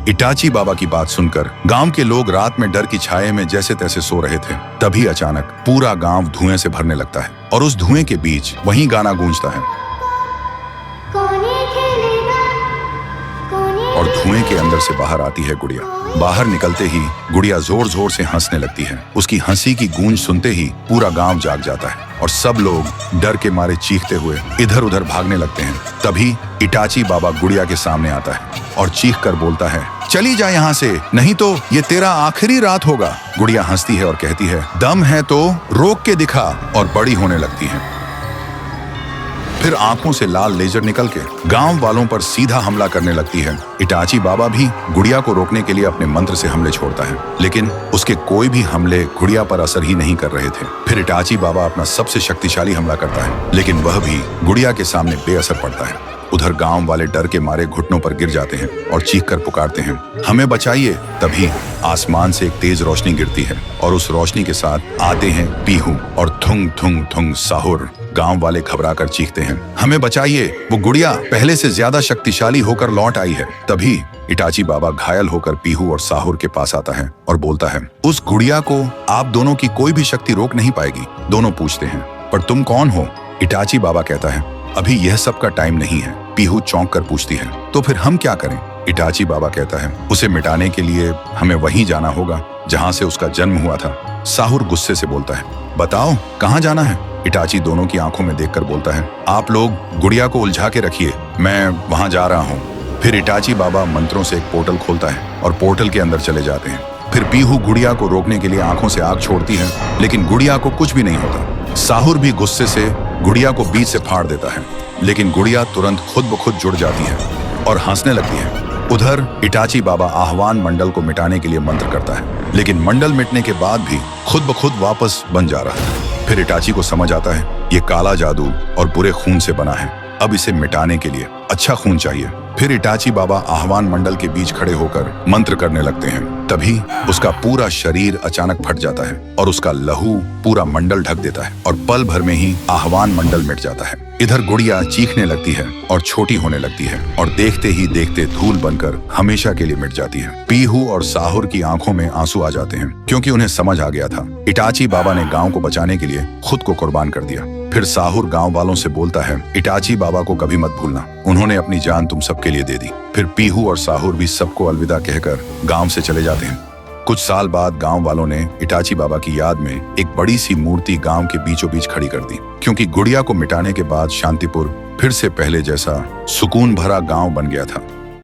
Itachi बाबा की बात सुनकर गांव के लोग रात में डर की छाये में जैसे तैसे सो रहे थे। तभी अचानक पूरा गांव धुएं से भरने लगता है और उस धुएं के बीच वही गाना गूंजता है और धुएं के अंदर से बाहर आती है गुड़िया। बाहर निकलते ही गुड़िया जोर जोर से हंसने लगती है। उसकी हंसी की गूंज सुनते ही पूरा गांव जाग जाता है और सब लोग डर के मारे चीखते हुए इधर उधर भागने लगते हैं। तभी इटाची बाबा गुड़िया के सामने आता है और चीख कर बोलता है, चली जा यहाँ से, नहीं तो ये तेरा आखिरी रात होगा। गुड़िया हंसती है और कहती है, दम है तो रोक के दिखा, और बड़ी होने लगती है। फिर आंखों से लाल लेजर निकल के गांव वालों पर सीधा हमला करने लगती है। इटाची बाबा भी गुड़िया को रोकने के लिए अपने मंत्र से हमले छोड़ता है, लेकिन उसके कोई भी हमले गुड़िया पर असर ही नहीं कर रहे थे। फिर इटाची बाबा अपना सबसे शक्तिशाली हमला करता है, लेकिन वह भी गुड़िया के सामने बेअसर पड़ता है। उधर गांव वाले डर के मारे घुटनों पर गिर जाते हैं और चीख कर पुकारते हैं, हमें बचाइए। तभी आसमान से एक तेज रोशनी गिरती है और उस रोशनी के साथ आते हैं पीहू और थुंग थुंग थुंग साहुर। गांव वाले घबराकर चीखते हैं, हमें बचाइए, वो गुड़िया पहले से ज्यादा शक्तिशाली होकर लौट आई है। तभी इटाची बाबा घायल होकर पीहू और साहुर के पास आता है और बोलता है, उस गुड़िया को आप दोनों की कोई भी शक्ति रोक नहीं पाएगी। दोनों पूछते हैं, पर तुम कौन हो? इटाची बाबा कहता है, अभी यह सब का टाइम नहीं है। पीहू चौंक कर पूछती है, तो फिर हम क्या करें? इटाची बाबा कहता है, उसे मिटाने के लिए हमें वहीं जाना होगा जहां से उसका जन्म हुआ था। साहुर गुस्से से बोलता है, बताओ कहां जाना है? इटाची दोनों की आंखों में देखकर बोलता है, आप लोग गुड़िया को उलझा के रखिए, मैं वहां जा रहा हूँ। फिर इटाची बाबा मंत्रों से एक पोर्टल खोलता है और पोर्टल के अंदर चले जाते हैं। फिर पीहू गुड़िया को रोकने के लिए आंखों से आग छोड़ती है, लेकिन गुड़िया को कुछ भी नहीं होता। साहुर भी गुस्से से गुड़िया को बीच से फाड़ देता है, लेकिन गुड़िया तुरंत खुद ब खुद जुड़ जाती है और हंसने लगती है। उधर इटाची बाबा आह्वान मंडल को मिटाने के लिए मंत्र करता है, लेकिन मंडल मिटने के बाद भी खुद ब खुद वापस बन जा रहा है। फिर इटाची को समझ आता है, ये काला जादू और बुरे खून से बना है, अब इसे मिटाने के लिए अच्छा खून चाहिए। फिर इटाची बाबा आह्वान मंडल के बीच खड़े होकर मंत्र करने लगते हैं। तभी उसका पूरा शरीर अचानक फट जाता है और उसका लहू पूरा मंडल ढक देता है और पल भर में ही आह्वान मंडल मिट जाता है। इधर गुड़िया चीखने लगती है और छोटी होने लगती है और देखते ही देखते धूल बनकर हमेशा के लिए मिट जाती है। पीहू और साहुर की आंखों में आंसू आ जाते हैं, क्योंकि उन्हें समझ आ गया था इटाची बाबा ने गांव को बचाने के लिए खुद को कुर्बान कर दिया। फिर साहुर गांव वालों से बोलता है, इटाची बाबा को कभी मत भूलना, उन्होंने अपनी जान तुम सबके लिए दे दी। फिर पीहू और साहुर भी सबको अलविदा कहकर गांव से चले जाते हैं। कुछ साल बाद गांव वालों ने इटाची बाबा की याद में एक बड़ी सी मूर्ति गांव के बीचों बीच खड़ी कर दी, क्योंकि गुड़िया को मिटाने के बाद शांतिपुर फिर से पहले जैसा सुकून भरा गांव बन गया था।